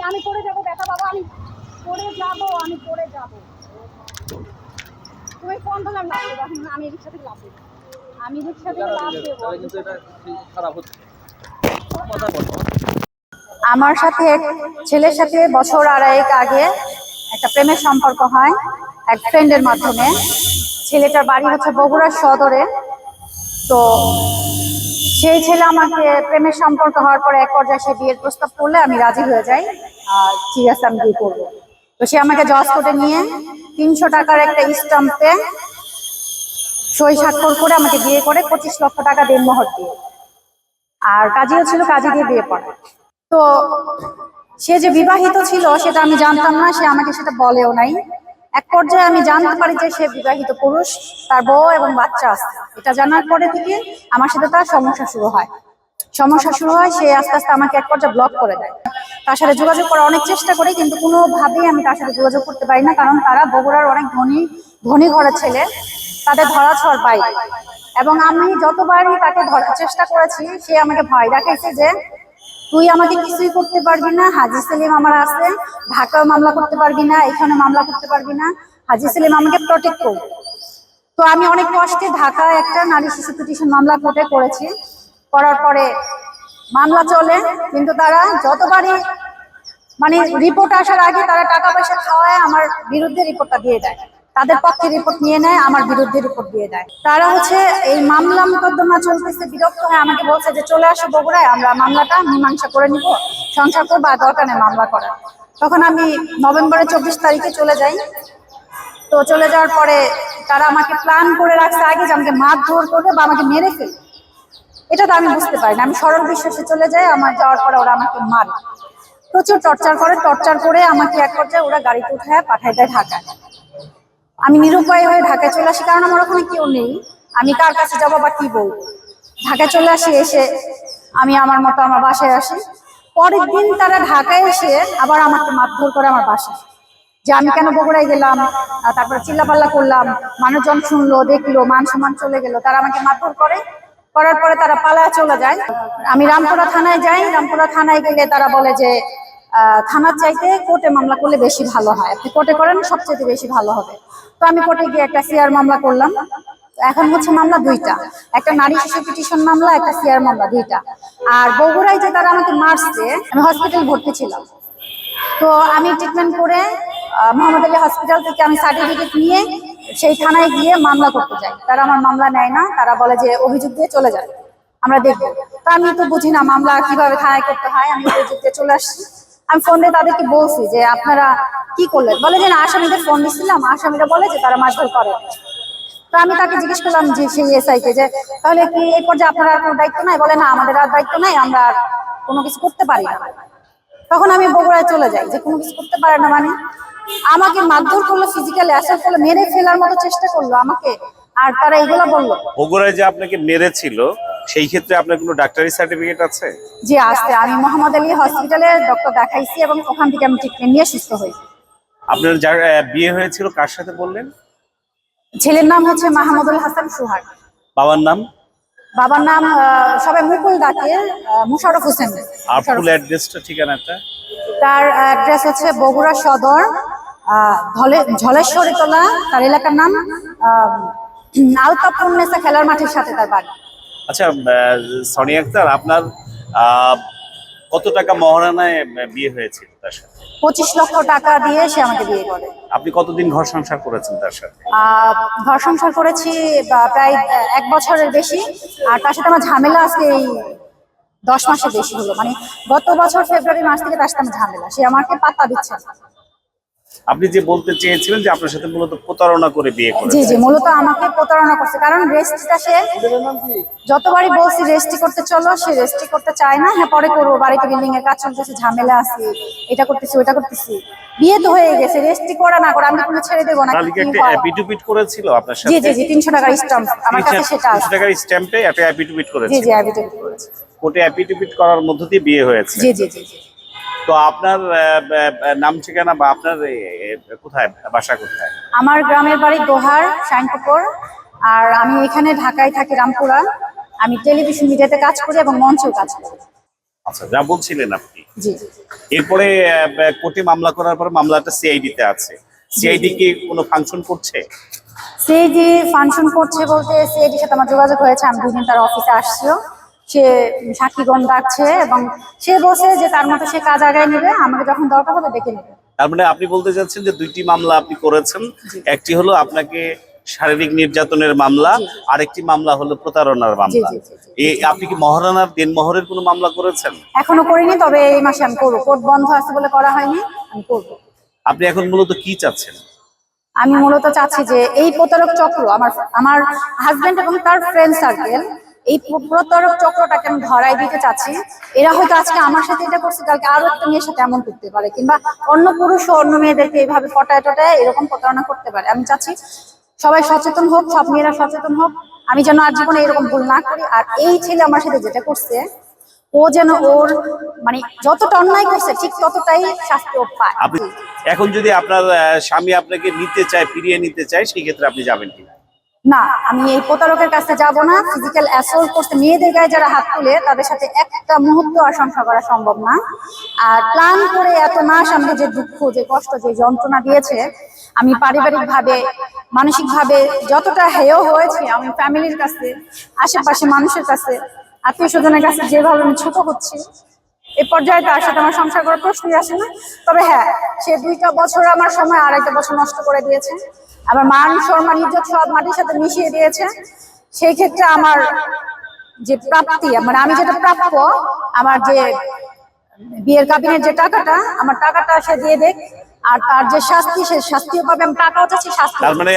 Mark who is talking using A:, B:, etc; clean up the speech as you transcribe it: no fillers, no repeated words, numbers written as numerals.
A: আমি পড়ে যাবো, ব্যথা বাবা, আমি পড়ে যাবো, আমি পড়ে যাবো। তুমি ফোন ধরলাম, লাভ দেবো এখন, আমি রিক্সা থেকে লাভ দেবো, আমি রিক্সা থেকে লাভ দেবো। আমার সাথে ছেলের সাথে বছর আড়াইক আগে একটা প্রেমের সম্পর্ক হয় এক ফ্রেন্ডের মাধ্যমে। ছেলেটার বাড়ি হচ্ছে বগুড়ার সদরে। তো সেই ছেলে আমাকে প্রেমের সম্পর্ক হওয়ার পরে এক পর্যায়ে সে বিয়ের প্রস্তাব করলে আমি রাজি হয়ে যাই, আর ঠিক আছে আমি বিয়ে করবো। তো সে আমাকে জজ কোর্টে নিয়ে 300 টাকার একটা স্টাম্পে সই স্বাক্ষর করে আমাকে বিয়ে করে 25 লক্ষ টাকা দেনমোহর দিয়ে, আর কাজীও ছিল, কাজী দিয়ে বিয়ে করে। তো সে যে বিবাহিত ছিল সেটা আমি জানতাম না, সে আমাকে সেটা বলেও নাই। এক পর্যায়ে আমি জানতে পারি যে সে বিবাহিত পুরুষ, তার বউ এবং বাচ্চা আছে। এটা জানার পরে থেকে আমার সাথে তার সমস্যা শুরু হয়। সে আস্তে আস্তে আমাকে এক পর্যায়ে ব্লক করে দেয়। তার সাথে যোগাযোগ করার অনেক চেষ্টা করি, কিন্তু কোনোভাবেই আমি তার সাথে যোগাযোগ করতে পারি না, কারণ তারা বগুড়ার অনেক ধনী ঘরের ছেলে, তাদের ধরাছোঁয়ার বাইরে। এবং আমি যতবারই তাকে ধরার চেষ্টা করেছি, সে আমাকে ভয় দেখাইছে যে তুই আমাকে কিছুই করতে পারবি না, হাজি সেলিম আমার আছে, ঢাকায় মামলা করতে পারবি না, এখানে মামলা করতে পারবি না, হাজি সেলিম আমাকে প্রটেক্ট করবে। তো আমি অনেক কষ্টে ঢাকায় একটা নারী শিশু পিটিশন মামলা কোর্টে করেছি। করার পরে মামলা চলে, কিন্তু তারা যতবারই মানে রিপোর্ট আসার আগে তারা টাকা পয়সা খাওয়ায় আমার বিরুদ্ধে রিপোর্টটা দিয়ে দেয়, তাদের পক্ষে রিপোর্ট নিয়ে নেয়, আমার বিরুদ্ধে রিপোর্ট দিয়ে দেয়। তারা হচ্ছে এই মামলা মোকদ্দমা চলতেছে, বিরক্ত হয়ে আমাকে বলছে যে চলে আসো বগুড়ায়, আমরা মামলাটা মীমাংসা করে নিব, সংসার করবো, আর দরকার নেই মামলা করার। তখন আমি নভেম্বরের 24 তারিখে চলে যাই। তো চলে যাওয়ার পরে তারা আমাকে প্ল্যান করে রাখছে আগে যে আমাকে মারধর করবে বা আমাকে মেরে ফেলবে। এটা তো আমি বুঝতে পারি না, আমি সরল বিশ্বাসে চলে যাই। আমার যাওয়ার পরে ওরা আমাকে মারে, প্রচুর টর্চার করে আমাকে এক পর্যায়ে ওরা গাড়িতে উঠায় পাঠায় দেয় ঢাকায়। আমি নিরুপায় হয়ে ঢাকায় চলে আসি, কারণ আমার ওখানে কেউ নেই, আমি কার কাছে যাবো বা কি বলবো। ঢাকায় চলে আসি, এসে আমি আমার মতো আমার বাসায় আসি। পরের দিন তারা ঢাকায় এসে আবার আমাকে মারধর করে আমার বাসায়, যে আমি কেন বগুড়ায় গেলাম, তারপরে চিল্লাপাল্লা করলাম, মানুষজন শুনলো, দেখলো, মান সম্মান চলে গেল। তারা আমাকে মারধর করার পরে তারা পালায় চলে যায়। আমি রামপুরা থানায় যাই। রামপুরা থানায় গেলে তারা বলে যে থানার চাইতে কোর্টে মামলা করলে বেশি ভালো হয়, আপনি কোর্টে করেন সবচেয়ে বেশি ভালো হবে। তো আমি কোর্টে গিয়ে একটা সিআর মামলা করলাম। এখন হচ্ছে মামলা দুইটা, একটা নারী শিশু পিটিশন মামলা, একটা সিআর মামলা, দুইটা। আর বগুড়ায় যে তারা আমাকে মারছে, আমি হসপিটাল ভর্তি ছিলাম। তো আমি ট্রিটমেন্ট করে মোহাম্মদ আলী হসপিটাল থেকে আমি সার্টিফিকেট নিয়ে সেই থানায় গিয়ে মামলা করতে যাই। তারা আমার মামলা নেয় না, তারা বলে যে অভিযোগ দিয়ে চলে যায়, আমরা দেখবো। তো আমি তো বুঝি না মামলা কিভাবে থানায় করতে হয়, আমি অভিযোগ দিয়ে চলে আসছি। আমি ফোন দিয়ে তাদেরকে বলছি যে আপনারা কি করলেন, বলে যে না, আসামিদের ফোন দিচ্ছিলাম, আসামিরা বলে যে তারা মারধর করে। তো আমি তাকে জিজ্ঞেস করলাম যে সেই এসআই কে, যে তাহলে কি এই পর্যায়ে আপনার আর কোনো দায়িত্ব নাই? বলে না, আমাদের আর দায়িত্ব নাই, আমরা আর কোনো কিছু করতে পারি না। তখন আমি বগুড়ায় চলে যাই, যে কোনো কিছু করতে পারে না মানে, আমাকে মারধর করলো, ফিজিক্যালি অ্যাসাল্ট করলো, মেরে ফেলার মতো চেষ্টা করলো আমাকে। আর তারা এগুলো বললো।
B: বগুড়ায় যে আপনাকে মেরেছিল সেই ক্ষেত্রে আপনার কোনো ডাক্তারি সার্টিফিকেট আছে?
A: জি আছে, আমি মোহাম্মদ আলী হসপিটালে ডক্টর দেখাইছি এবং ওখান থেকে আমি ট্রিটমেন্ট নিয়ে সুস্থ হই।
B: আপনার যার বিয়ে হয়েছিল কার সাথে বললেন?
A: ছেলের নাম হচ্ছে মাহমুদুল হাসান সুহাগ।
B: বাবার নাম?
A: বাবার নাম সবাই মুকুল ডাকে, মুশারফ হোসেন।
B: আর ফুল অ্যাড্রেসটা, ঠিকানাটা?
A: তার অ্যাড্রেস হচ্ছে বগুড়া সদর, ঝলেশ্বরীতলা। তার এলাকার নাম আলতাপুন্নেসা খেলার মাঠের সাথে তার বাড়ি।
B: আচ্ছা সোনিয়া আক্তার, আপনার কত টাকা মহারণায় বিয়ে হয়েছিল তার সাথে?
A: 25 লক্ষ টাকা দিয়ে সে আমাকে বিয়ে করে।
B: আপনি কতদিন ঘর সংসার করেছেন তার সাথে?
A: ঘর সংসার করেছি প্রায় 1 বছরের বেশি। আর তার সাথে আমার ঝামেলা আজকে এই 10 মাসের বেশি হলো, মানে গত বছর ফেব্রুয়ারি মাস থেকে তার সাথে আমার ঝামেলা, সে আমাকে পাত্তা দিচ্ছে না।
B: আপনি যে বলতে চেয়েছিলেন যে আপনার সাথে মূলত প্রতারণা করে বিয়ে করেছে?
A: জি জি, মূলত আমাকে প্রতারণা করছে, কারণ রেজিস্ট্রিটা সে যতবারই বলছি রেজিস্ট্রি করতে চলো, সে রেজিস্ট্রি করতে চায় না। হ্যাঁ পরে করবো, বাড়িতে বিল্ডিং এর কাজ চলতেছে, ঝামেলা আছে, এটা করতেছি ওইটা করতেছি। বিয়ে তো হয়ে গেছে, রেজিস্ট্রি করা না করে আমি কোনো ছেড়ে দেবো না।
B: তাহলে কি একটা অ্যাপিটুপিট করেছিল আপনার সাথে?
A: জি জি জি, 300 টাকার স্ট্যাম্প আমার কাছে, সেটা
B: 300 টাকার স্ট্যাম্পে একটা অ্যাপিটুপিট করেছিল?
A: জি জি, অ্যাপিটুপিট করেছে।
B: কোর্টে অ্যাপিটুপিট করার মধ্য দিয়ে বিয়ে হয়েছে?
A: জি জি জি জি।
B: তো আপনার নাম ঠিকানা বা আপনার কোথায়, বাসা কোথায়?
A: আমার গ্রামের বাড়ি দোহার, শাইনপুকুর। আর আমি এখানে ঢাকায় থাকি, রামপুরা। আমি টেলিভিশন মিডিয়াতে কাজ করি এবং মঞ্চেও কাজ করি।
B: আচ্ছা, যা বলছিলেন আপনি।
A: জি।
B: এরপরে কোর্টে মামলা করার পর মামলাটা সিআইডি তে আছে। সিআইডি কি কোনো ফাংশন করছে?
A: সিআইডি ফাংশন করছে বলতে সিআইডির সাথে আমার যোগাযোগ হয়েছে, আমি 2 দিন তার অফিসে আসছিও। সে সাক্ষীগণ ডাকছে এবং সে বলছে যে তার মতো সে কাজ আগায় নেবে, আমাকে যখন দরকার হবে ডেকে নেবে।
B: তার মানে আপনি বলতে চাচ্ছেন যে 2টি মামলা আপনি করেছেন। একটি হলো আপনাকে শারীরিক নির্যাতনের মামলা,
A: জি।
B: আরেকটি মামলা হলো প্রতারণার
A: জি
B: মামলা।
A: জি জি জি।
B: আপনি কি মহারানার দেনমোহরের কোনো মামলা করেছেন?
A: এখনো করিনি, তবে এই মাসে আমি করবো। কোর্ট বন্ধ আছে বলে করা হয়নি, আমি করবো।
B: আপনি এখন মূলত কি চাচ্ছেন?
A: আমি মূলত চাচ্ছি যে এই প্রতারক চক্র, আমার আমার হাজবেন্ড এবং তার ফ্রেন্ড সার্কেল, এই প্রতারক চক্রটাকে আমি ধরাই দিতে চাচ্ছি। এরা হয়তো আজকে আমার সাথে এটা করছে, কালকে আরো একটা মেয়ের সাথে এমন করতে পারে, কিংবা অন্য পুরুষ ও অন্য মেয়েদেরকে এইভাবে পটায় টটায় এরকম প্রতারণা করতে পারে। আমি চাচ্ছি সবাই সচেতন হোক, সব মেয়েরা সচেতন হোক, আমি যেন আর জীবনে এরকম ভুল না করি। আর এই ছেলে আমার সাথে যেটা করছে, ও যেন ওর মানে যতটা অন্যায় করছে ঠিক ততটাই শাস্তি ও পায়।
B: আপনি এখন যদি আপনার স্বামী আপনাকে নিতে চায়, ফিরিয়ে নিতে চায়, সেই ক্ষেত্রে আপনি যাবেন কি?
A: না, আমি এই প্রতারকের কাছে যাব না। ফিজিক্যাল অ্যাসল্ট করতে মেয়েদের গায়ে যারা হাত তুলে তাদের সাথে একটা মুহূর্ত আর সংসার করা সম্ভব না। আর প্ল্যান করে এত মাস আমাকে যে দুঃখ, যে কষ্ট, যে যন্ত্রণা দিয়েছে, আমি পারিবারিক ভাবে, মানসিক ভাবে যতটা হেয় হয়েছে, আমি ফ্যামিলির কাছে, আশেপাশে মানুষের কাছে, আত্মীয় স্বজনের কাছে যেভাবে আমি ছোট হচ্ছি, এ পর্যায়ে তার সাথে আমার সংসার করার প্রশ্নই আসে না। তবে হ্যাঁ, সে 2টা বছর আমার সময় আর 1টা বছর নষ্ট করে দিয়েছে, আমার মান সম্মান ইজ্জত সব মাটির সাথে মিশিয়ে দিয়েছে। সেই ক্ষেত্রে আমার যে প্রাপ্তি, মানে আমি যেটা প্রাপ্য, আমার যে বিয়ের কাবিনের যে টাকাটা, আমার টাকাটা সে দিয়ে দেখ। আর তার যে শাস্তি, সে শাস্তিও পাবে, আমি টাকাও চাচ্ছি, শাস্তি।
B: তার মানে